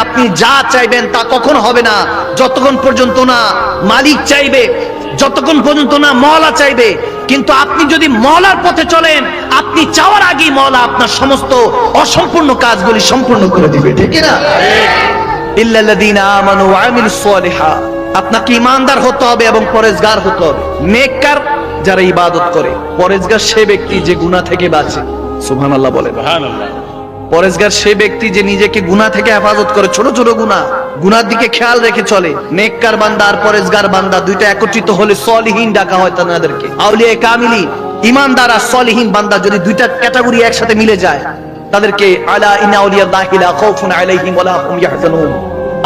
আপনি যা চাইবেন তা কখনো হবে না যতক্ষণ পর্যন্ত না মালিক চাইবে, যতক্ষণ পর্যন্ত না মওলা চাইবে। কিন্তু আপনি যদি মওলার পথে চলেন, আপনি চাওয়ার আগেই মওলা আপনার সমস্ত অসম্পূর্ণ কাজগুলি সম্পূর্ণ করে দিবে, ঠিক না? ইল্লাল্লাযীনা আমানু ওয়া আমিলুস সালিহাত, আপনাকে ঈমানদার হতে হবে এবং পরেজগার হতে হবে। নেককার যারা ইবাদত করে, পরেজগার সে ব্যক্তি যে গুনাহ থেকে বাঁচে। সুবহানাল্লাহ বলেন। সুবহানাল্লাহ। পরেজগার সে ব্যক্তি যে নিজেকে গুনাহ থেকে হেফাজত করে, ছোট ছোট গুনার দিকে খেয়াল রেখে চলে। নেককার বান্দা আর পরেজগার বান্দা দুইটা একত্রিত হলে সলিহিন ডাকা হয় তাদেরকে। আউলিয়া কামিলিন, ঈমানদার আর সলিহিন বান্দা যদি দুইটা ক্যাটাগরি একসাথে মিলে যায়, তাদেরকে আলা ইন্না আউলিয়াল্লাহি লা খাউফুন আলাইহিম ওয়া লা হুম ইয়াহজানুন,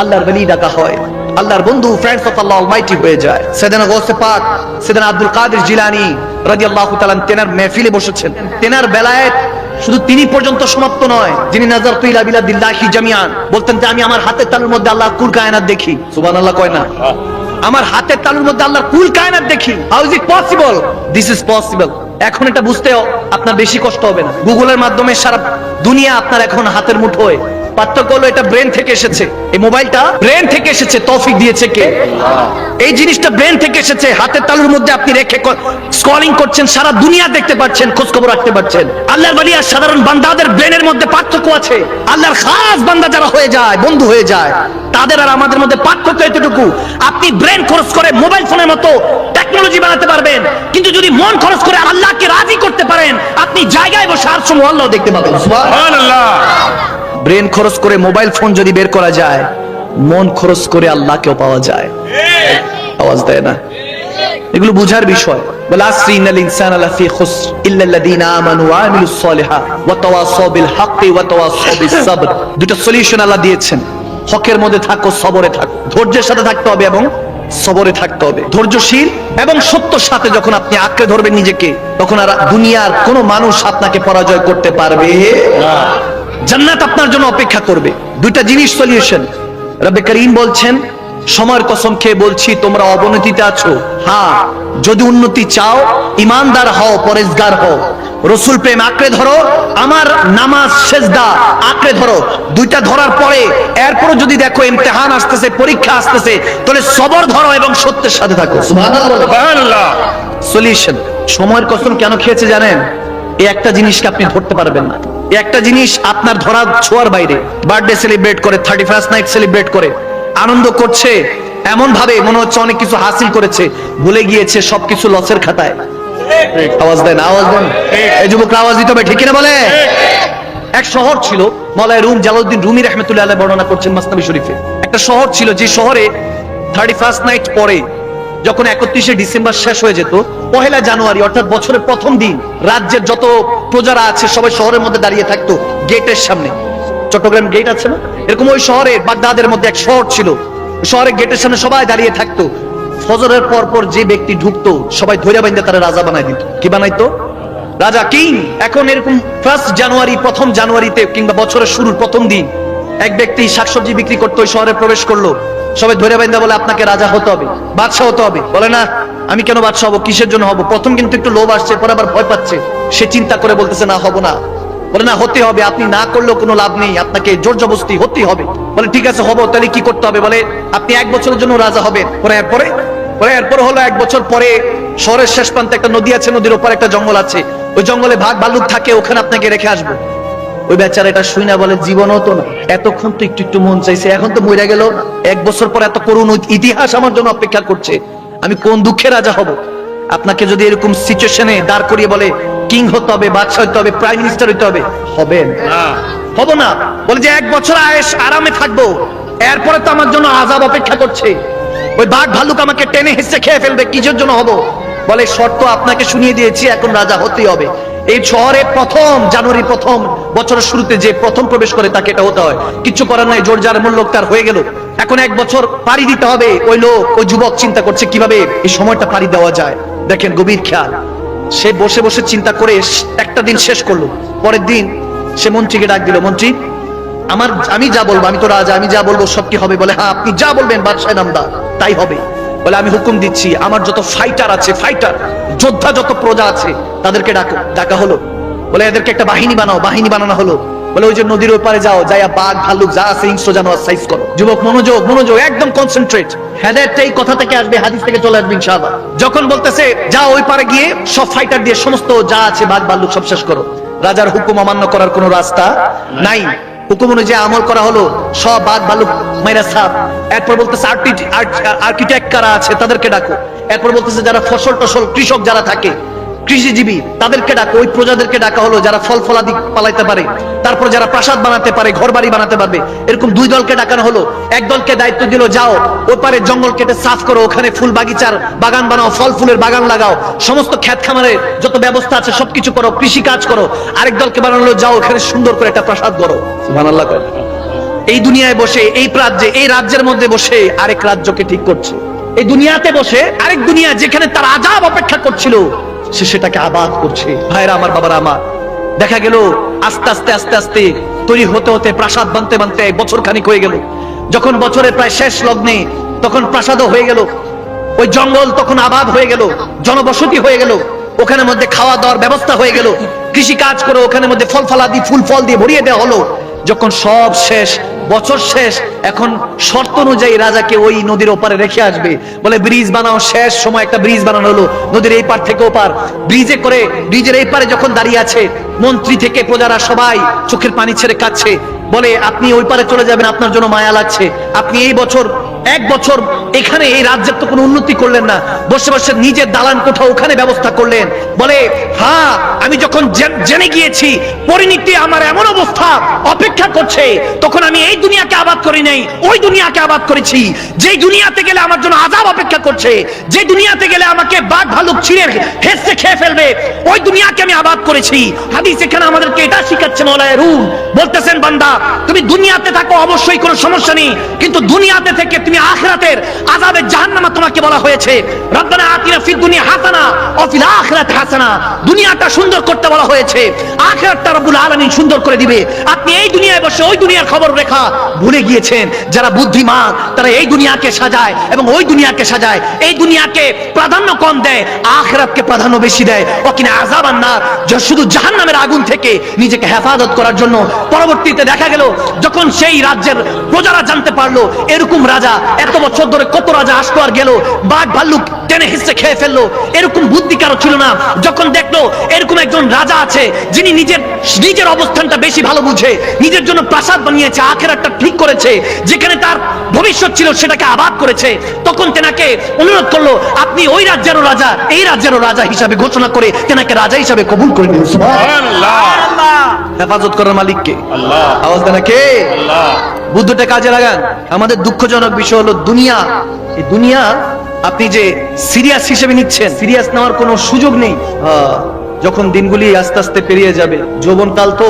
আল্লাহর ওলি ডাকা হয়। আল্লাহর বন্ধু, ফ্রেন্ডস অফ আল্লাহ অলমাইটি হয়ে যায়। সাইয়েদনা গৌসে পাক সাইয়েদনা আব্দুল কাদের জিলানী রাদিয়াল্লাহু তাআলা তেনার মেহফিলে বসেছেন। তেনার বেলায়েত শুধু তিনি পর্যন্ত সমাপ্ত নয়, যিনি নাযারতু ইলা বিলাদিল্লাহি জামিআন বলতেন যে আমি আমার হাতের তালুর মধ্যে আল্লাহর কুল কায়নাত দেখি। সুবহানাল্লাহ কয় না? আমার হাতের তালুর মধ্যে আল্লাহর কুল কায়নাত দেখি। How is it possible? This is possible. এখন এটা বুঝতেও আপনার বেশি কষ্ট হবে না। গুগলের মাধ্যমে সারা দুনিয়া আপনার এখন হাতের মুঠোয়। পার্থক্য হলো এটা ব্রেন থেকে এসেছে। এই মোবাইলটা ব্রেন থেকে এসেছে, তৌফিক দিয়েছে কে? এই জিনিসটা ব্রেন থেকে এসেছে। হাতের তালুর মধ্যে আপনি রেখে স্ক্রলিং করছেন, সারা দুনিয়া দেখতে পাচ্ছেন, খোঁজ খবর রাখতে পারছেন। আল্লাহর ওলি আর সাধারণ বান্দাদের ব্রেনের মধ্যে পার্থক্য আছে। আল্লাহর খাস বান্দা যারা হয়ে যায়, বন্ধু হয়ে যায়, তাদের আর আমাদের মধ্যে পার্থক্য এতটুকু, আপনি ব্রেন খরচ করে মোবাইল ফোনের মতো টেকনোলজি বানাতে পারবেন, কিন্তু যদি মন খরচ করে আল্লাহকে রাজি করতে পারেন, আপনি জায়গায় বসে আর সময় আল্লাহ দেখতে পাবেন। সুবহানাল্লাহ। ব্রেন খরচ করে মোবাইল ফোন যদি বের করা যায়, মন খরচ করে আল্লাহকেও পাওয়া যায়। আওয়াজ দেয় না? এগুলো বুঝার বিষয়। বল আসরি ইন্নাল ইনসানা লাফি খুসর ইল্লাল্লাযীনা আমানু ওয়া আমিলুস সালিহাত ওয়া তাওয়াসাউ বিল হাক্কি ওয়া তাওয়াসাউ বিস সাবর। দুটো সলিউশন আল্লাহ দিয়েছেন। হকের মধ্যে থাকো, সবরে থাকো। ধৈর্যের সাথে থাকতে হবে এবং সবরে থাকতে হবে। ধৈর্যশীল এবং সত্যর সাথে যখন আপনি আঁকড়ে ধরবেন নিজেকে, তখন আর দুনিয়ার কোনো মানুষ আপনাকে পরাজয় করতে পারবে না। জান্নাত আপনার জন্য অপেক্ষা করবে। দুইটা জিনিস সলিউশন। রব্বে করিম বলছেন, সময়ের কসম খেয়ে বলছি তোমরা অবনতিতে আছো। হ্যাঁ, যদি উন্নতি চাও, ঈমানদার হও, পরেজগার হও, রসুল প্রেম আঁকড়ে ধরো, আমার নামাজ সেজদা আঁকড়ে ধরো। দুইটা ধরার পরে এরপরও যদি দেখো ইমতিহান আসতেছে, পরীক্ষা আসতেছে, তাহলে সবর ধরো এবং সত্যের সাথে থাকো। সুবহানাল্লাহ। সলিউশন। সময়ের কসম কেন খেয়েছে জানেন? এই একটা জিনিসকে আপনি ধরতে পারবেন না। এই একটা জিনিস আপনার ধরা ছোঁয়ার বাইরে। বার্থডে সেলিব্রেট করে, 31st নাইট সেলিব্রেট করে, আনন্দ করছে এমন ভাবে মনে হচ্ছে অনেক কিছু হাসিল করেছে, ভুলে গিয়েছে সবকিছু লসের খাতায়। আওয়াজ দেন, আওয়াজ দেন। এই যুবকরা আওয়াজ দিতে হবে, ঠিক কিনা বলে? এক শহর ছিল, মওলানা রুম জালালউদ্দিন রুমি রাহমাতুল্লাহ আলাইহি বর্ণনা করছেন মাসনাবি শরীফে। একটা শহর ছিল, যে শহরে 31st নাইট পরে যখন 31শে ডিসেম্বর শেষ হয়ে যেত, 1 জানুয়ারি অর্থাৎ বছরের প্রথম দিন রাজ্যের যত প্রজারা আছে সবাই শহরের মধ্যে দাঁড়িয়ে থাকতো গেটের সামনে। চট্টগ্রাম গেট আছে না, এরকম ওই শহরে বাগদাদের মধ্যে এক শহর ছিল, শহরের গেটের সামনে সবাই দাঁড়িয়ে থাকতো। ফজরের পর পর যে ব্যক্তি ঢুকতো সবাই ধৈর্য বাইন্দা তারা রাজা বানাই দিত। কি বানাইতো? রাজা, কিং। এখন এরকম 1 জানুয়ারি, 1 জানুয়ারিতে কিংবা বছরের শুরুর প্রথম দিন এক ব্যক্তি শাকসবজি বিক্রি করতো, ওই শহরে প্রবেশ করলো। সবাই ধরে বাইন্দা বলে আপনাকে রাজা হতে হবে, বাদশাহ হতে হবে। বলে না, আমি কেন বাদশাহ হবো, কিসের জন্য হবো? প্রথম কিন্তু একটু লোভ আসছে, পরে আবার ভয় পাচ্ছে। সে চিন্তা করে বলতেছে না, হবো না। বলে না, হতে হবে, আপনি না করলেও কোনো লাভ নেই, আপনাকে জোর জবরদস্তি হতেই হবে। বলে ঠিক আছে, হবো, তাহলে কি করতে হবে? বলে আপনি 1 বছরের জন্য রাজা হবেন। এরপরে হলো 1 বছর পরে শহরের শেষ প্রান্তে একটা নদী আছে, নদীর ওপর একটা জঙ্গল আছে, ওই জঙ্গলে ভাগ ভাল্লুক থাকে, ওখানে আপনাকে রেখে আসবো। ওই বেচারা এটা শুই না বলে, জীবনও তো না, এতক্ষণ তো একটু একটু মন চাইছে, এখন তো মরে গেল। 1 বছর পর এত করুণ ইতিহাস আমার জন্য অপেক্ষা করছে, আমি কোন দুঃখে রাজা হব? আপনাকে যদি এরকম সিচুয়েশনে দাঁড় করিয়ে বলে কিং হতে হবে, বাদশা হতে হবে, প্রাইম মিনিস্টার হতে হবে, হবেন না? হবো না। বলে যে 1 বছর আয়েশ আরামে থাকবো, এরপরে তো আমার জন্য আযাব অপেক্ষা করছে, ওই বাঘ ভাল্লুক আমাকে টেনে হিসেবে খেয়ে ফেলবে, কিসের জন্য হবো? বলে শর্ত আপনাকে শুনিয়ে দিয়েছি, এখন রাজা হতেই হবে। এই শহরে 1 জানুয়ারি 1 বছরের শুরুতে যে প্রথম প্রবেশ করে তাকে এটা হতে হয়। কিছু করার নাই, জোর যার মূল্য তার হয়ে গেল। এখন 1 বছর পাড়ি দিতে হবে। ওই লোক, ওই যুবক চিন্তা করছে কিভাবে এই সময়টা পাড়ি দেওয়া যায়। দেখেন গভীর খেয়াল, সে বসে বসে চিন্তা করে একটা দিন শেষ করলো। পরের দিন সে মন্ত্রীকে ডাক দিল, মন্ত্রী, আমি যা বলবো, আমি তো রাজা, আমি যা বলবো সব কি হবে? বলে হ্যাঁ, আপনি যা বলবেন বাদশাহ নামদার তাই হবে। বলে আমি হুকুম দিচ্ছি, আমার যত ফাইটার আছে, ফাইটার যোদ্ধা যত প্রজা আছে তাদেরকে ডাকো। ডাকা হলো। বলে এদেরকে একটা বাহিনী বানাও। বাহিনী বানানো হলো। বলে ওই যে নদীর ওই পারে যাও, যাইয়া বাঘ ভাল্লুক যা আছে হিংস্র জানোয়ার সাইজ করো। যুবক মনোযোগ, মনোযোগ, একদম কনসেন্ট্রেট। হেদায়েতটা এই কথা থেকে আসবে, হাদিস থেকে চলে আসবে ইনশাআল্লাহ। যখন বলতেছে যাও ওই পারে গিয়ে সব ফাইটার দিয়ে সমস্ত যা আছে বাঘ ভাল্লুক সব শেষ করো, রাজার হুকুম অমান্য করার কোনো রাস্তা নাই। হুকুম অনুযায়ী আমল করা হলো, সব বাঘ ভাল্লুক মাইরা সাপ। এরপর বলতেছে আর্কিটেক্ট কারা আছে তাদেরকে ডাকো। এরপর বলতেছে যারা ফসল টসল কৃষক যারা থাকে, কৃষিজীবী তাদেরকে ডাকো, ওই প্রজাদেরকে ডাকা হলো যারা ফল ফলাদি পালাইতে পারে, তারপর যারা প্রাসাদ বানাতে পারে, ঘর বাড়ি বানাতে পারবে। এরকম দুই দলকে ডাকানো হলো। এক দলকে দায়িত্ব দিল যাও ওই পারে জঙ্গল কেটে সাফ করো, ওখানে ফুল বাগিচার বাগান বানাও, ফল ফুলের বাগান লাগাও, সমস্ত ক্ষেত খামারে যত ব্যবস্থা আছে সবকিছু করো, কৃষি কাজ করো। আরেক দলকে বানানো হলো যাও ওখানে সুন্দর করে একটা প্রাসাদ করো। সুবহানাল্লাহ। এই দুনিয়ায় বসে, এই রাজ্যে, এই রাজ্যের মধ্যে বসে আরেক রাজ্যকে ঠিক করছে। এই দুনিয়াতে বসে আরেক দুনিয়া যেখানে তার আযাব অপেক্ষা করছিল সে সেটাকে আবাদ করছে। ভাইরা আমার, বাবারা আমার, দেখা গেল আস্তে আস্তে আস্তে আস্তে তৈরি হতে হতে প্রাসাদ বানতে বানতে বছর খানিক হয়ে গেল। যখন বছরের প্রায় শেষ লগ্নে তখন প্রাসাদও হয়ে গেল, ওই জঙ্গল তখন আবাদ হয়ে গেল, জনবসতি হয়ে গেল, ওখানে মধ্যে খাওয়া দাওয়ার ব্যবস্থা হয়ে গেল, কৃষি কাজ করে ওখানে মধ্যে ফল ফলাদি ফুল ফল দিয়ে ভরিয়ে দেওয়া হলো। যখন সব শেষ, বছর শেষ, এখন শর্ত অনুযায়ী রাজাকে ওই নদীর ওপারে রেখে আসবে। বলে ব্রিজ বানাও, শেষ সময় একটা ব্রিজ বানানো হলো নদীর এই পার থেকে ওপার। ব্রিজে করে, ব্রিজের এই পারে যখন দাঁড়িয়ে আছে, মন্ত্রী থেকে প্রজারা সবাই চোখের পানি ছেড়ে কাঁদছে। বলে আপনি ওই পারে চলে যাবেন, আপনার জন্য মায়া লাগছে। আপনি এই বছর, এক বছর এখানে এই রাজ্যের তো কোনো উন্নতি করলেন না, বসে বসে নিজের দালান কোঠা ওখানে ব্যবস্থা করলেন। বলে হ্যাঁ, আমি যখন জেনে গিয়েছি পরিণতি আমার এমন অবস্থা অপেক্ষা করছে, তখন আমি এই দুনিয়াকে আবাদ করি নাই, ওই দুনিয়াকে আবাদ করেছি। যেই দুনিয়াতে গেলে আমার জন্য আযাব অপেক্ষা করছে, যে দুনিয়াতে গেলে আমাকে বাঘ ভালুক ছিঁড়ে হেসে খেয়ে ফেলবে, ওই দুনিয়াকে আমি আবাদ করেছি। হাদিস এখানে আমাদেরকে এটা শিখাচ্ছে। মাওলানা রুম বলতেছেন, বান্দা তুমি দুনিয়াতে থাকো অবশ্যই কোনো সমস্যা নেই, কিন্তু দুনিয়াতে থেকে তুমি আখিরাতের আযাবে জাহান্নামে তোমাকে বলা হয়েছে। রব্বানা আতিনা ফিদ দুনিয়া হাসানা ওয়া ফিল আখিরাতি হাসানা। দুনিয়াটা সুন্দর করতে বলা হয়েছে, আখিরাতটা রব্বুল আলামিন সুন্দর করে দিবে। আপনি এই দুনিয়ায় বসে ওই দুনিয়ার খবর রেখা ভুলে গিয়েছেন। যারা বুদ্ধিমান তারা এই দুনিয়াকে সাজায় এবং ওই দুনিয়াকে সাজায়, এই দুনিয়াকে প্রাধান্য কম দেয়, আখিরাতকে প্রাধান্য বেশি দেয়। ওয়াকিনা আযাবান নার, যে শুধু জাহান্নামের আগুন থেকে নিজেকে হেফাজত করার জন্য। পরবর্তীতে দেখা গেল যখন সেই রাজ্যের প্রজারা জানতে পারলো এরকম রাজা, এত বছর ধরে কত রাজা আসলো আর গেল, বাঘ ভাল্লুক টেনে হিসে খেয়ে ফেললো, এরকম বুদ্ধি কারো ছিল না। যখন দেখলো এরকম একজন রাজা আছে যিনি নিজের অবস্থানটা বেশি ভালো বুঝে, নিজের জন্য প্রাসাদ বানিয়েছে, আখিরাতটা ঠিক করেছে, যেখানে তার ভবিষ্যৎ ছিল সেটাকে আবাদ করেছে, তখন তেনাকে অনুরোধ করলো আপনি ওই রাজ্যেরও রাজা, এই রাজ্যেরও রাজা হিসাবে ঘোষণা করে তেনাকে রাজা হিসাবে কবুল করে নিল। সুবহানাল্লাহ। হেফাজত করার মালিক কে? আল্লাহ। আওয়াজ দেন কে? আল্লাহ। বুদ্ধটা কাজে লাগান। আমাদের দুঃখজনক বিষয় হলো দুনিয়া, এই দুনিয়া আপনি যে সিরিয়াস হিসেবে নিচ্ছেন, সিরিয়াস নেওয়ার কোনো সুযোগ নেই। যখন দিনগুলি আস্তে আস্তে পেরিয়ে যাবে, যৌবনকাল তো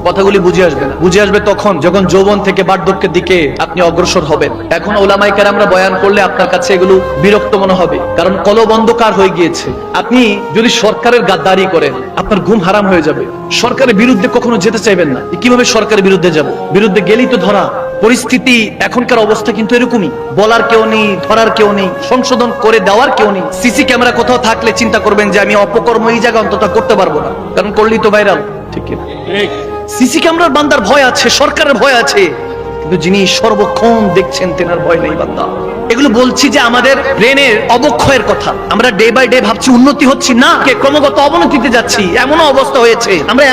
কথাগুলি বুঝে আসবে না, বুঝে আসবে তখন যখন যৌবন থেকে বার্ধক্যের দিকে আপনি অগ্রসর হবেন। এখন ওলামায়ে কেরামরা বয়ান করলে আপনার কাছে এগুলো বিরক্ত মনে হবে, কারণ কলব অন্ধকার হয়ে গিয়েছে। আপনি যদি সরকারের গাদ্দারি করেন আপনার ঘুম হারাম হয়ে যাবে। সরকারের বিরুদ্ধে কখনো যেতে চাইবেন না। কিভাবে সরকারের বিরুদ্ধে যাব? বিরুদ্ধে গেলেই তো ধরা। পরিস্থিতি এখনকার অবস্থা কিন্তু এরকমই, বলার কেউ নেই, ধরার কেউ নেই, সংশোধন করে দেওয়ার কেউ নেই। সিসি ক্যামেরা কোথাও থাকলে চিন্তা করবেন যে আমি অপকর্ম এই জায়গা অন্তত করতে পারবো না, কারণ করলেই তো ভাইরাল। ঠিক না? সিসি ক্যামেরার বান্দার ভয় আছে, সরকারের ভয় আছে, কিন্তু যিনি সর্বক্ষণ দেখছেন তেনার ভয় নেই বান্দা। এগুলো বলছি যে আমাদের ব্রেনের অবক্ষয়ের কথা। আমরা ডে বাই ডে ভাবছি উন্নতি হচ্ছি, না, ক্রমাগত অবনতিতে যাচ্ছি। এমনও অবস্থা হয়েছে, আমরা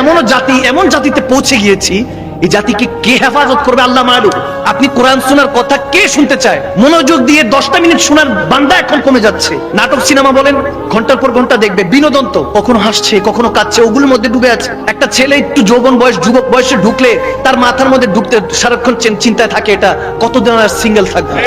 এমন জাতিতে পৌঁছে গিয়েছি, এই জাতিকে কে হেফাজত করবে আল্লাহ মালুম। আপনি কোরআন শোনার কথা কে শুনতে চায়? মনোযোগ দিয়ে 10টা মিনিট শোনার বান্দা এখন কমে যাচ্ছে। নাটক সিনেমা বলেন, ঘন্টার পর ঘন্টা দেখবে, বিনোদন তো কখনো হাসছে কখনো কাঁদছে, ওগুলোর মধ্যে ডুবে আছে। একটা ছেলে একটু যৌবন বয়স, যুবক বয়সে ঢুকলে তার মাথার মধ্যে ঢুকতে সারাক্ষণ চিন্তায় থাকে এটা কতদিন আর সিঙ্গেল থাকবে।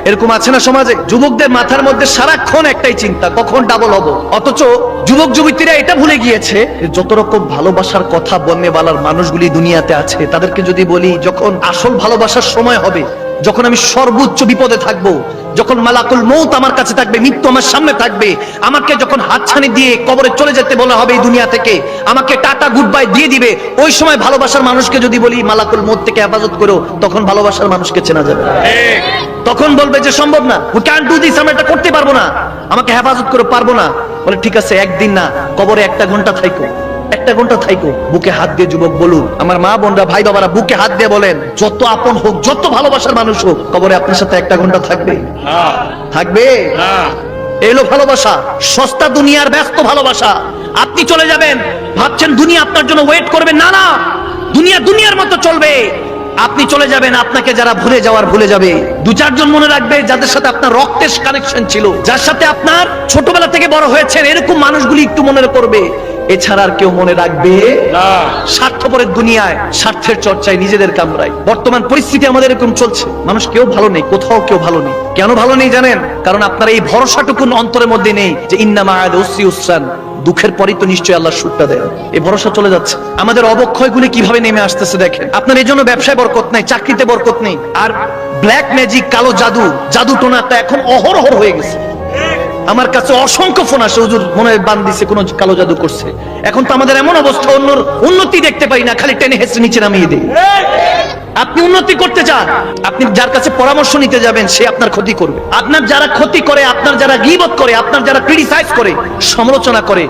এরকম আছে না সমাজে? যুবকদের মাথার মধ্যে সারাক্ষণ একটাই চিন্তা, কখন ডাবল হবো। অথচ যুবক যুবতীরা এটা ভুলে গিয়েছে যত রকম ভালোবাসার কথা বলনে বালার মানুষগুলি দুনিয়াতে আছে, তাদেরকে যদি বলি যখন আসল ভালোবাসার সময় হবে, যখন আমি সর্বোচ্চ বিপদে থাকবো, যখন মালাকুল মউত আমার কাছে থাকবে, মৃত্যু আমার সামনে থাকবে, আমাকে যখন হাতছানি দিয়ে কবরে চলে যেতে বলা হবে এই দুনিয়া থেকে, আমাকে টাটা গুড বাই দিয়ে দিবে, ওই সময় ভালোবাসার মানুষকে যদি বলি মালাকুল মউত থেকে হেফাজত করো, তখন ভালোবাসার মানুষকে চেনা যাবে। তখন বলবে যে সম্ভব না, উই ক্যান ডু দিস, আমরা এটা করতে পারবো না, আমাকে হেফাজত করে পারবো না। বলে ঠিক আছে, একদিন না, কবরে 1 ঘন্টা থাইকো, একটা ঘন্টা থাইকো, বুকে হাত দিয়ে যুবক বলুন, আমার মা বোনরা ভাই বাবারা বুকে হাত দিয়ে বলেন, যত আপন হোক, যত ভালোবাসার মানুষ হোক, কবরে আপনার সাথে একটা ঘন্টা থাকবে? থাকবে? এলো ভালোবাসা, সস্তা দুনিয়ার ব্যস্ত ভালোবাসা। আপনি চলে যাবেন, ভাবছেন দুনিয়া আপনার জন্য ওয়েট করবে, না না, দুনিয়া দুনিয়ার মতো চলবে। আপনি চলে যাবেন, আপনাকে যারা ভুলে যাওয়ার ভুলে যাবে। দু চারজন মনে রাখবে যাদের সাথে আপনার রক্তের কানেকশন ছিল, যার সাথে আপনার ছোটবেলা থেকে বড় হয়েছেন, এরকম মানুষগুলি একটু মনে করবে। এছাড়া আর কেউ মনে রাখবে না। স্বার্থপরের দুনিয়ায়, স্বার্থের চর্চায়, নিজেদের কামড়ায় বর্তমান পরিস্থিতি আমাদের এরকম চলছে। মানুষ কেউ ভালো নেই, কোথাও কেউ ভালো নেই। কেন ভালো নেই জানেন? কারণ আপনার এই ভরসাটুকু অন্তরের মধ্যে নেই যে ইন্না মা'আল উসরি ইউসরান, দুঃখের পরই তো নিশ্চয়ই আল্লাহ সুখটা দেন। এই ভরসা চলে যাচ্ছে। আমাদের অবক্ষয়গুলি কিভাবে নেমে আসতেছে দেখেন। আপনার এই জন্য ব্যবসায় বরকত নাই, চাকরিতে বরকত নেই, আর ব্ল্যাক ম্যাজিক, কালো জাদু, জাদু টোনাটা এখন অহরহ হয়ে গেছে। আমার কাছে অসংখ্য ফোন আসে, হুজুর মনে হয় বান দিছে, কোন কালো জাদু করছে। এখন তো আমাদের এমন অবস্থা, অন্যর উন্নতি দেখতে পাই না, খালি টেনে হেসে নিচে নামিয়ে দেয়। আপনি উন্নতি করতে চান, আপনি যার কাছে পরামর্শ নিতে যাবেন সে আপনার ক্ষতি করবে। আপনার যারা ক্ষতি করে, আপনার যারা গীবত করে, আপনার যারা ক্রিটিসাইজ করে, সমালোচনা করে,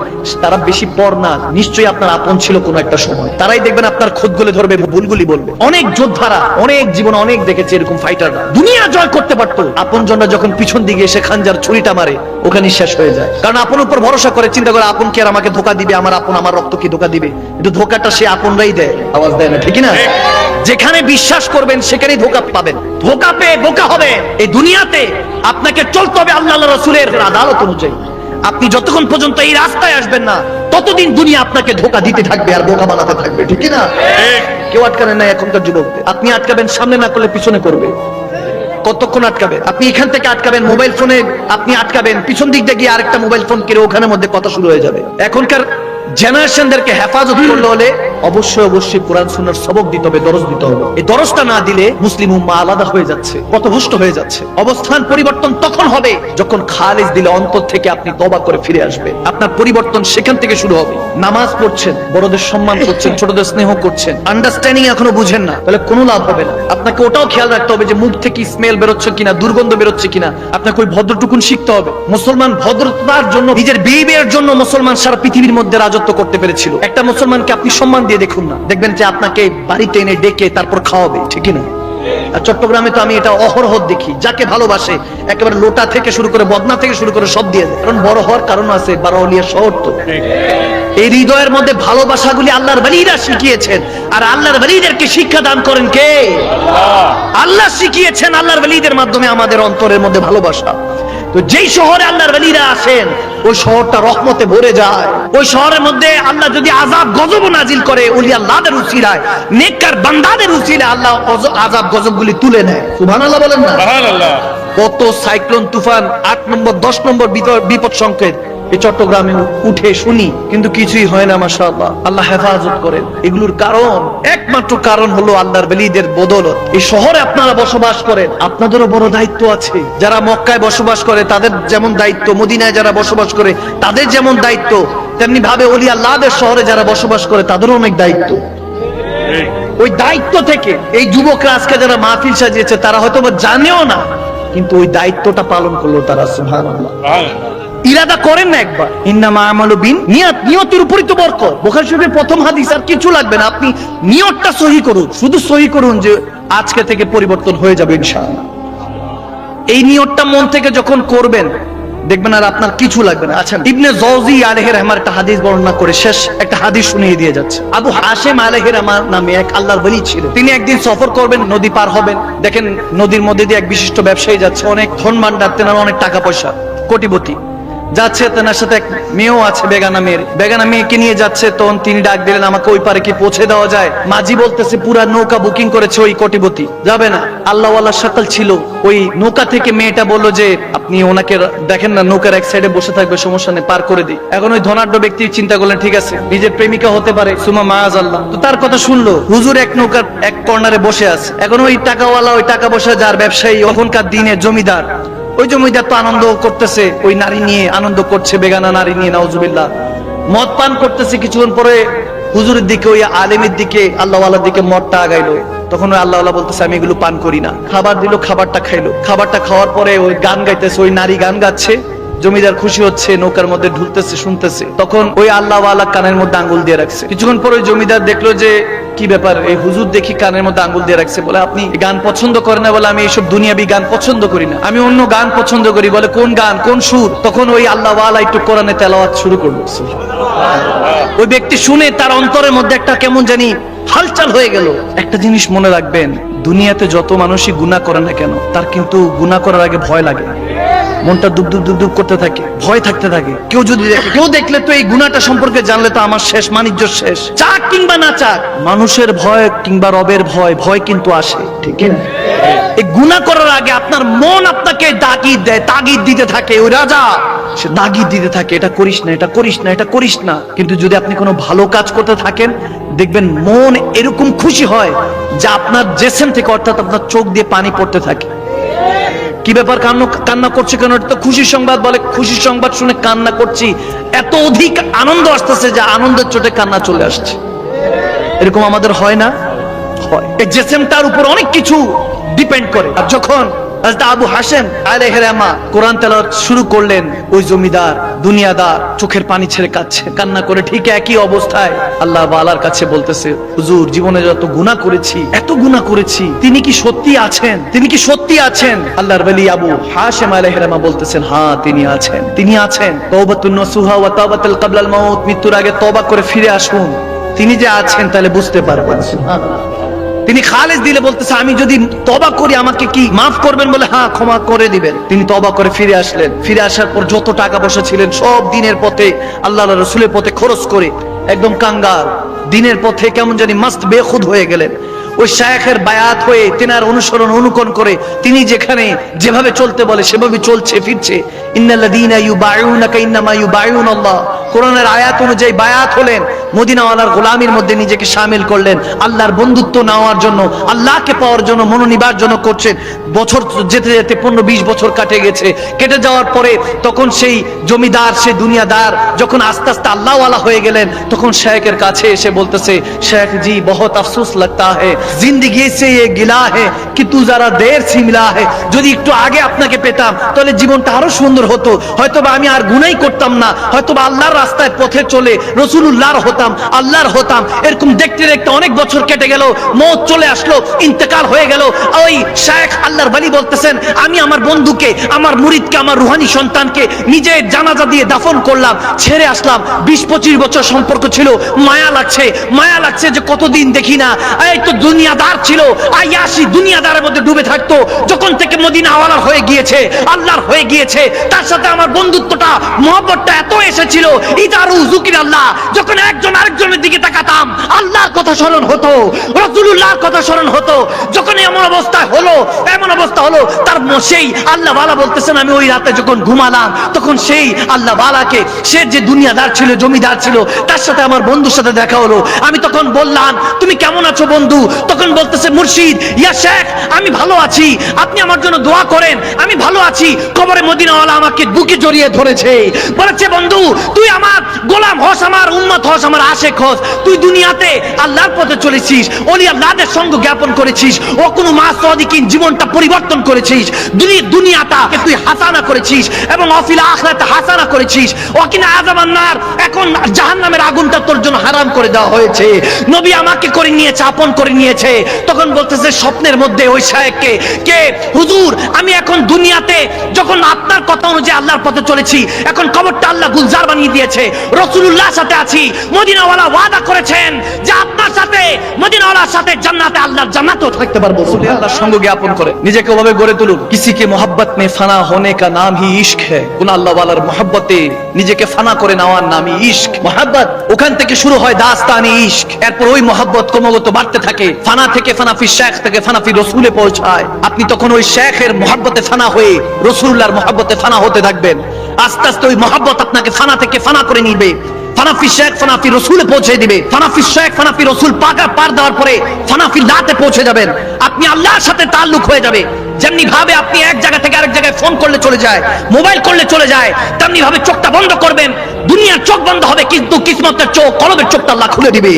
তারা বেশি পর না, নিশ্চয়ই আপনার আপন ছিল কোনো একটা সময়। তারাই দেখবেন আপনার খুঁতগুলি ধরবে, ভুলগুলি বলবে। অনেক যোদ্ধারা, অনেক জীবনে অনেক দেখেছে এরকম ফাইটাররা দুনিয়া জয় করতে পারতো, আপনজনরা যখন পিছন দিকে এসে খানজার ছুরিটা মারে, ওখানে শেষ হয়ে যায়। কারণ আপন উপর ভরসা করে, চিন্তা করে আপন কি আর আমাকে ধোকা দিবে, আমার আপন আমার রক্ত কি ধোকা দিবে? কিন্তু ধোকাটা সে আপনরাই দেয়, আওয়াজ দেয় না, ঠিক না? যেখানে বিশ্বাস করবেন সেখানেই ধোকা পাবেন। ধোকা পেয়ে বোকা হবে। এই দুনিয়াতে আপনাকে চলতে হবে আল্লাহ রাসূলের আদালত অনুযায়ী। আপনি যতক্ষণ পর্যন্ত এই রাস্তায় আসবেন না, ততদিন দুনিয়া আপনাকে ধোকা দিতে থাকবে আর বোকা বানাতে থাকবে, ঠিক না? কেউ আটকাবেন না এখনকার যুবকদের। আপনি আটকাবেন, সামনে না করলে পিছনে করবে। কতক্ষণ আটকাবেন? আপনি এখান থেকে আটকাবেন, মোবাইল ফোনে আপনি আটকাবেন, পিছন দিক দিয়ে গিয়ে আরেকটা মোবাইল ফোন কিনে ওখানের মধ্যে কথা শুরু হয়ে যাবে। এখনকার জেনারেশনদেরকে হেফাজত করতে হলে অবশ্যই কোরআন সুন্নাহর সবক দিতে হবে, দরজ দিতে হবে। এই দরজটা না দিলে মুসলিম উম্মাহ আলাদা হয়ে যাচ্ছে, পথভ্রষ্ট হয়ে যাচ্ছে। অবস্থান পরিবর্তন তখন হবে যখন খালিস দিলে অন্তর থেকে আপনি তওবা করে ফিরে আসবে। আপনার পরিবর্তন সেখান থেকে শুরু হবে। নামাজ পড়ছেন, বড়দের সম্মান করছেন, ছোটদের স্নেহ করছেন, আন্ডারস্ট্যান্ডিং এখনো বুঝেন না, তাহলে কোনো লাভ হবে না। আপনাকে ওটাও খেয়াল রাখতে হবে যে মুখ থেকে স্মেল বেরোচ্ছে কিনা, দুর্গন্ধ বেরোচ্ছে কিনা। আপনাকে ওই ভদ্রটুকুন শিখতে হবে। মুসলমান ভদ্রতার জন্য, নিজের বিহেভিয়ার জন্য মুসলমান সারা পৃথিবীর মধ্যে রাজত্ব করতে পেরেছিল। একটা মুসলমানকে আপনি সম্মান দিয়ে দেখুন না, দেখবেন যে আপনাকে বাড়িতে এনে ডেকে তারপর খাওয়াবে, ঠিক না? আর চট্টগ্রামে তো আমি এটা অহরহ দেখি, যাকে ভালোবাসে একেবারে লোটা থেকে শুরু করে বদনা থেকে শুরু করে সব দিয়ে দেয়। কারণ বড় হওয়ার কারণ আছে, বারোয়ালিয়া শহর তো। এই হৃদয়ের মধ্যে ভালোবাসাগুলি আল্লাহর ওয়ালিরা শিখিয়েছেন। আর আল্লাহর ওয়ালিদেরকে শিক্ষা দান করেন কে? আল্লাহ শিখিয়েছেন আল্লাহর ওয়ালিদের মাধ্যমে আমাদের অন্তরের মধ্যে ভালোবাসা। তো যেই শহরে আল্লাহর ওয়ালিরা আসেন, ওই শহরটা রহমতে ভরে যায়। ওই শহরের মধ্যে আল্লাহ যদি আযাব গজব নাজিল করে, ওলি আল্লাহদের উসিলায়, নেককার বান্দাদের উসিলায় আল্লাহ আযাব গজবগুলি তুলে নেয়। সুবহানাল্লাহ বলেন না? সুবহানাল্লাহ। কত সাইক্লোন, তুফান, 8 নম্বর 10 নম্বর বিপদ সংকেত এই চট্টগ্রামে উঠে শুনি, কিন্তু কিছুই হয় না। মাশাআল্লাহ, আল্লাহ হেফাজত করেন। এগুলোর কারণ, একমাত্র কারণ হলো আল্লাহর ওয়ালিদের বদৌলত। এই শহরে আপনারা বসবাস করেন, আপনাদেরও বড় দায়িত্ব আছে। যারা মক্কায় বসবাস করে তাদের যেমন দায়িত্ব, মদিনায় যারা বসবাস করে তাদের যেমন দায়িত্ব, তেমনি ভাবে ওলি আল্লাহদের শহরে যারা বসবাস করে তাদেরও অনেক দায়িত্ব। ওই দায়িত্ব থেকে এই যুবকরা আজকে যারা মাহফিল সাজিয়েছে তারা হয়তো জানেও না, কিন্তু ওই দায়িত্বটা পালন করলো তারা। সুবহানাল্লাহ। ইরাদা করেন না একবার, ইন্নামা আমালু বিন নিয়াত, নিয়তের উপরই তো বরকত। বুখারী শরীফের প্রথম হাদিস। আর কিছু লাগবে না, আপনি নিয়তটা সহি করুন, শুধু সহি করুন যে আজকে থেকে পরিবর্তন হয়ে যাবে ইনশাআল্লাহ। এই নিয়তটা মন থেকে যখন করবেন, দেখবেন আর আপনার কিছু লাগবে না। আচ্ছা, ইবনে জাওজি আলাইহির রহমার একটা হাদিস বর্ণনা করে শেষ একটা হাদিস শুনিয়ে দিয়ে যাচ্ছে। আবু হাশেম আলাইহির রহমান নামে এক আল্লাহর ওলি ছিলেন। তিনি একদিন সফর করবেন, নদী পার হবেন। দেখেন নদীর মধ্যে দিয়ে এক বিশিষ্ট ব্যবসায়ী যাচ্ছে, অনেক ধন ভান্ডার, তেনার অনেক টাকা পয়সা, কোটিপতি যাচ্ছে। তেনার সাথে এক মেয়েও আছে, বেগানা মেয়েকে নিয়ে যাচ্ছে। তখন তিনি ডাক দিলেন, আমাকে ওই পারে কি পৌঁছে দেওয়া যায়? মাঝি বলতেছে, পুরা নৌকা বুকিং করেছে ওই কোটিপতি, যাবে না। আল্লাহওয়ালা শাকল ছিল। ওই নৌকা থেকে মেয়েটা বললো যে আপনি ওনাকে দেখেন না, নৌকার এক সাইডে বসে থাকবে, সমস্যা নেই, পার করে দিই। এখন ওই ধনাঢ্য ব্যক্তি চিন্তা করলেন, ঠিক আছে, নিজের প্রেমিকা হতে পারে, সুমা মাআযাল্লাহ। তো তার কথা শুনলো। হুজুর এক নৌকার এক কর্নারে বসে আছে। এখন ওই টাকাওয়ালা, ওই টাকা পয়সা যার ব্যবসায়ী, ওখানকার দিনে জমিদার, ওই জমিদার তো আনন্দ করতেছে, ওই নারী নিয়ে আনন্দ করছে, বেগানা নারী নিয়ে, নাউজুবিল্লাহ, মদ পান করতেছে। কিছুক্ষণ পরে হুজুরের দিকে, ওই আলেমের দিকে, আল্লাহওয়ালার দিকে মদটা আগাইলো। তখন ওই আল্লাহওয়ালা বলতেছে, আমি এগুলো পান করি না। খাবার দিল, খাবারটা খাইলো। খাবারটা খাওয়ার পরে ওই গান গাইতেছে, ওই নারী গান গাচ্ছে, জমিদার খুশি হচ্ছে, নৌকার মধ্যে ঢুলতেছে, শুনতেছে। তখন ওই আল্লাহওয়ালা কানের মধ্যে আঙ্গুল দিয়ে রাখছে। কিছুক্ষণ পরে ওই জমিদার দেখলো যে কি ব্যাপার, এই হুজুর দেখি কানের মধ্যে আঙ্গুল দিয়ে রাখছে। বলে আপনি গান পছন্দ করেন না? বলে আমি এইসব দুনিয়াবি গান পছন্দ করি না, আমি অন্য গান পছন্দ করি। বলে কোন গান, কোন সুর? তখন ওই আল্লাহওয়ালা একটু কোরআনে তেলাওয়াত শুরু করলো। ওই ব্যক্তি শুনে তার অন্তরের মধ্যে একটা কেমন জানি হালচাল হয়ে গেল। একটা জিনিস মনে রাখবেন, দুনিয়াতে যত মানুষই গুনাহ করে না কেন, তার কিন্তু গুনাহ করার আগে ভয় লাগে। মনটা দুব দুব দুব দুব করতে থাকে, ভয় থাকতে থাকে। কেউ যদি দেখে, কেউ দেখলে তো এই গুনাহটা সম্পর্কে জানলে তো আমার শেষ, বাণিজ্য শেষ। চাক কিংবা না চাক, মানুষের ভয় কিংবা রবের ভয়, ভয় কিন্তু আসে, ঠিক না? এই গুনাহ করার আগে আপনার মন আপনাকে তাগিদ দেয়, তাগিদ দিতে থাকে। ওই রাজা সে তাগিদ দিতে থাকে, এটা করিস না, এটা করিস না, এটা করিস না। কিন্তু যদি আপনি কোনো ভালো কাজ করতে থাকেন, দেখবেন মন এরকম খুশি হয় যে আপনার জেসেম থেকে, অর্থাৎ আপনার চোখ দিয়ে পানি পড়তে থাকে। কি ব্যাপার, কান্না করছে কেন? এটা তো খুশির সংবাদ। বলে খুশির সংবাদ শুনে কান্না করছি, এত অধিক আনন্দ আসতেছে যে আনন্দের চোটে কান্না চলে আসছে। এরকম আমাদের হয় না? হয়। এই জেসেমটার উপর অনেক কিছু ডিপেন্ড করে। আর যখন আবু হাসেম আলাইহির রহমা কোরআন তেলাওয়াত শুরু করলেন, ওই জমিদার দুনিয়াদার চোখের পানি ছেড়ে কাঁদছে, কান্না করে। ঠিক একই অবস্থায় আল্লাহ ওয়ালার কাছে বলতেছে, হুজুর জীবনে যত গুনাহ করেছি, এত গুনাহ করেছি, তিনি কি সত্যি আছেন? তিনি কি সত্যি আছেন? আল্লাহর ওলি আবু হাসেম আলাইহির রহমা বলতেছেন, হ্যাঁ তিনি আছেন, তিনি আছেন। তাওবাতুন নাসুহা ওয়া তাওবাতুল ক্বাবলাল মাউত, মৃত্যুর আগে তওবা করে ফিরে আসুন। তিনি যে আছেন তাহলে বুঝতে পারবেন। সুবহানাল্লাহ। তিনি খালেস দিলে বলতেছে, আমি যদি তওবা করি আমাকে কি মাফ করবেন? বলে হ্যাঁ, ক্ষমা করে দিবেন। তিনি তওবা করে ফিরে আসলেন। ফিরে আসার পর যত টাকা পয়সা ছিলেন সব দিনের পথে, আল্লাহর রাসূলের পথে খরচ করে একদম কাঙ্গাল, দিনের পথে কেমন জানি মাস্ত বেখুদ হয়ে গেলেন। ওই শায়েখের বায়াত হয়ে, তেনার অনুসরণ অনুকরণ করে তিনি যেখানে যেভাবে চলতে বলে সেভাবে চলছে ফিরছে। ইন্নাল্লাযীনা ইউবাইউনাকা ইন্নামা ইউবাইউনাল্লাহ, কোরআনের আয়াত অনুযায়ী বায়াত হলেন, মদিনাওয়ালার গোলামির মধ্যে নিজেকে শামিল করলেন, আল্লাহর বন্ধুত্ব নেওয়ার জন্য, আল্লাহকে পাওয়ার জন্য মনোনিবার জন্য করছেন। বছর যেতে যেতে 15-20 বছর কাটে গেছে। কেটে যাওয়ার পরে তখন সেই জমিদার, সেই দুনিয়াদার যখন আস্তে আস্তে আল্লাহওয়ালা হয়ে গেলেন, তখন শেখের কাছে এসে বলতেছে, শেখ জি বহুত আফসোস लगता है, जिंदगी से ये गिला है कि तू जरा देर से मिला है। যদি একটু আগে আপনাকে পেতাম তাহলে জীবনটা আরো সুন্দর হতো, হয়তোবা আমি আর গুনাহ করতাম না, হয়তোবা আল্লাহর রাস্তায় পথে চলে রাসূলুল্লাহর হতাম, আল্লাহর হতাম। এরকম দেখতে দেখতে অনেক বছর কেটে গেল, মওত চলে আসলো, ইন্তেকাল হয়ে গেল। ওই শেখ আল্লাহর ওলি বলতেছেন, আমি আমার বন্ধুকে, আমার মুরিদকে, আমার রুহানি সন্তানকে নিজের জানাজা দিয়ে দাফন করলাম, ছেড়ে আসলাম। 20-25 বছর সম্পর্ক ছিল, মায়া লাগছে, মায়া লাগছে যে কতদিন দেখি না। এই তো দুনিয়াদার ছিল, আয়াশি দুনিয়াদারের মধ্যে ডুবে থাকতো। যখন থেকে মদিনা আওয়ালার হয়ে গিয়েছে, আল্লাহর হয়ে গিয়েছে, তার সাথে আমার বন্ধুত্বটা, মহব্বতটা এত এসেছিল। ইদারু যুকির আল্লাহ, যখন একজন আরেকজনের দিকে তাকাতাম, আল্লাহর কথা স্মরণ হতো, রাসূলুল্লাহর কথা স্মরণ হতো। যখন এমন অবস্থা হলো, এমন অবস্থা হলো, তার সেই আল্লাহ ওয়ালা বলতেছেন, আমি ওই রাতে যখন ঘুমালাম, তখন সেই আল্লাহ ওয়ালাকে, সে যে দুনিয়াদার ছিল, জমিদার ছিল, তার সাথে আমার বন্ধুর সাথে দেখা হলো। আমি তখন বললাম, তুমি কেমন আছো বন্ধু? তখন বলতেছে, মুর্শিদ, ইয়া শেখ, আমি ভালো আছি, আপনি আমার জন্য দোয়া করেন, আমি ভালো আছি। কবরে মদিনাওয়ালা আমাকে বুকে জড়িয়ে ধরেছে, বলেছে, বন্ধু তুই আমার গোলাম হস, আমার উম্মত হস, আমার আশেক হস। তুই দুনিয়াতে আল্লাহর পথে চলেছিস, ওলি আল্লাহদের সঙ্গ জ্ঞাপন করেছিস, ও কোনো মা সাদিকিন জীবনটা পরিবর্তন করেছিস, দুনিয়াটা তুই হাসানা করেছিস এবং অফিল আখিরাতে হাসানা করেছিস। ওয়াকিনা আযাবান নার, এখন জাহান্নামের আগুনটা তোর জন্য হারাম করে দেওয়া হয়েছে। নবী আমাকে করে নিয়েছে, আপন করে নিয়েছে। তখন বলতেছে স্বপ্নের মধ্যে ওই শায়েখকে, কে হুজুর, আমি এখন দুনিয়াতে যখন আপনার কথা অনুযায়ী আল্লাহর পথে চলেছি, এখন কবরটা আল্লাহ গুলজার বানিয়ে দিয়েছে, রাসূলুল্লাহর সাথে আছি, মদিনাওয়ালা ওয়াদা করেছেন যে আপনার সাথে, মদিনাওয়ালার সাথে জান্নাতে, আল্লাহর জান্নাতেও থাকতে পারবো। আল্লাহর সঙ্গ জ্ঞাপন করে নিজেকে ওভাবে গড়ে তুলুন। কিসি কে মোহাব্বত মে ফানা হোনে কা নাম হি ইশক হ্যায়। কোন আল্লাহ ওয়ালার মোহাব্বতে নিজেকে ফানা করে নেওয়ার নামই ইশক, মোহাব্বত। ওখান থেকে শুরু হয় দাস্তানে ইশক, এরপর ওই মোহাব্বত ক্রমাগত বাড়তে থাকে। ফানা থেকে ফানাফি শেখ, থেকে ফানাফি রসুলে পৌঁছায়। আপনি তখন ওই শেখের মোহাব্বতে ফানা হয়ে রাসূলুল্লাহর মোহাব্বতে ফানা হতে থাকবেন। আস্তে আস্তে ওই মোহাব্বত আপনাকে ফানা থেকে ফানা করে নিবে। ফানাফি শেখ ফানাফি রসুলে পৌঁছে দিবে। ফানাফি শেখ ফানাফি রসুল পার দেওয়ার পরে ফানাফি লাতে পৌঁছে যাবেন। আপনি আল্লাহর সাথে তাল্লুক হয়ে যাবে। যেমনি ভাবে আপনি এক জায়গা থেকে আরেক জায়গায় ফোন করলে চলে যায়, মোবাইল করলে চলে যায়, তেমনি ভাবে চোখটা বন্ধ করবেন, দুনিয়ার চোখ বন্ধ হবে, কিন্তু কিসমতের চোখ, কলবের চোখটা আল্লাহ খুলে দিবে।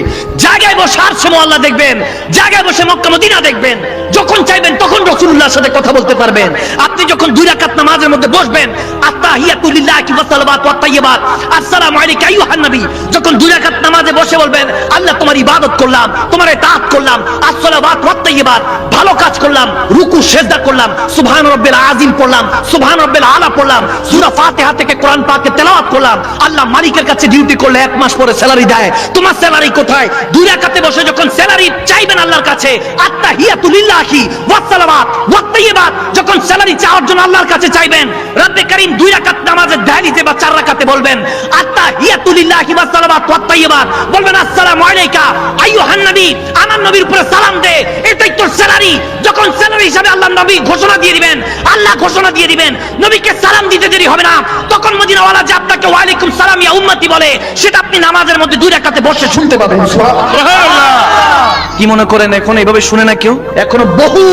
জায়গায় বসে আরশে আল্লাহ দেখবেন, জায়গায় বসে মক্কা মদিনা দেখবেন। যখন চাইবেন তখন রাসূলুল্লাহর সাথে কথা বলতে পারবেন। আপনি যখন 2 রাকাত নামাজের মধ্যে বসবেন, আত্তাহিয়াতু লিল্লাহি ওয়া সালাওয়াতু ওয়াত তাইয়্যিবাত, আসসালামু আলাইকা আইয়ুহান নবী, যখন 2 রাকাত নামাজে বসে বলবেন, আল্লাহ তোমার ইবাদত করলাম, তোমার ইতাআত করলাম, আসসালাওয়াতু ওয়াত তাইয়্যিবাত, ভালো কাজ করলাম, রুকু সিজদা করলাম, সুবহান রাব্বিল আযীম পড়লাম, সুবহান রাব্বিল আলা পড়লাম, সূরা ফাতিহা থেকে কোরআন পাকে তেলাওয়াত করলাম। আল্লাহ মালিকের কাছে ডিউটি করলে 1 মাস পরে স্যালারি দেয়। তোমার স্যালারি কোথায়? 2 রাকাতে বসে যখন স্যালারি চাইবেন আল্লাহর কাছে, আত্তাহিয়াতু লিল্লাহি ওয়া সালাওয়াত ওয়াত তাইয়্যিবাত, যখন স্যালারি চাওয়ার জন্য আল্লাহর কাছে চাইবেন, রব্বে কারীম 2 রাকাত নামাজের দাঁড়িতে বা 4 রাকাতে বলবেন আত্তাহিয়াতু লিল্লাহি ওয়া সালাওয়াত ওয়াত তাইয়্যিবাত, বলবেন আসসালামু আলাইকা আইয়ুহান নবী, আমার নবীর উপরে সালাম দে, এটাই তোর স্যালারি। যখন স্যালারি হিসাবে আল্লাহ নবী ঘোষণা দিয়ে দিবেন, আল্লাহ ঘোষণা দিয়ে দিবেন, নবীকে সালাম দিতে দেরি হবে না। তখন মদিনাওয়ালা যে আপনাকে ওয়া আলাইকুম সালাম ইয়া উম্মতি বলে, সেটা আপনি নামাজের মধ্যে 2 রাকাতে বসে শুনতে পাবেন। সুবহানাল্লাহ। কি মনে করেন এখন এইভাবে শুনে না কেউ? এখনো বহু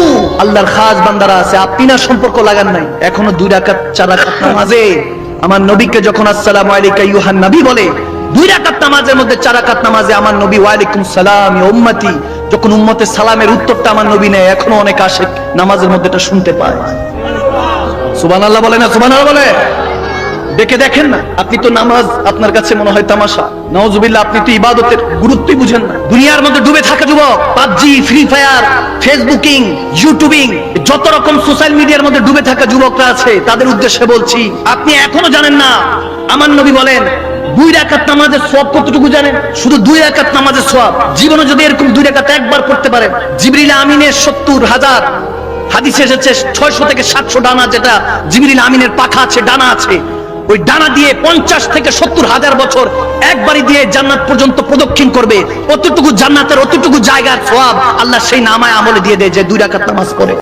আল্লাহর খাস বান্দারা আছে, আপনি না সম্পর্ক লাগান নাই, এখনো 2 রাকাত 4 রাকাত নামাজে আমার নবীকে যখন আসসালামু আলাইকা আইয়ুহান নবী বলে, 2 রাকাত নামাজের মধ্যে 4 রাকাত নামাজে আমার নবী ওয়া আলাইকুম সালাম ইয়া উম্মতি, যখন উম্মতের সালামের উত্তরটা আমার নবী নেয়, এখনো অনেক আশিক নামাজের মধ্যে এটা শুনতে পায়। সুবহানাল্লাহ বলে না? সুবহানাল্লাহ বলে। দেখে দেখেন না, আপনি তো নামাজ আপনার কাছে মনে হয় তামাশা। নাউজুবিল্লাহ, আপনি তো ইবাদতের গুরুত্বই বুঝেন না। দুনিয়ার মধ্যে ডুবে থাকা যুবক, PUBG, free fire, Facebooking, YouTubing, যত রকম সোশ্যাল মিডিয়ার মধ্যে ডুবে থাকা যুবকরা আছে, তাদের উদ্দেশ্যে বলছি, আপনি এখনো জানেন না আমার নবী বলেন 2 রাকাত নামাজের সওয়াব কতটুকু জানেন? শুধু 2 রাকাত নামাজের সওয়াব, জীবনে যদি এরকম 2 রাকাত একবার পড়তে পারেন, জিবরিল আমিনের 70,000, হাদিসে এসেছে 600 থেকে 700 ডানা, যেটা জিবরিল আমিনের পাখা আছে, ডানা আছে, ওই ডানা দিয়ে 50 থেকে 70,000 বছর একবারই দিয়ে জান্নাত পর্যন্ত প্রদক্ষিণ করবে। অতটুকু জান্নাতের অতটুকু জায়গার সওয়াব আল্লাহ সেই নামায় আমলে দিয়ে দেয় যে 2 রাকাত নামাজ পড়ে।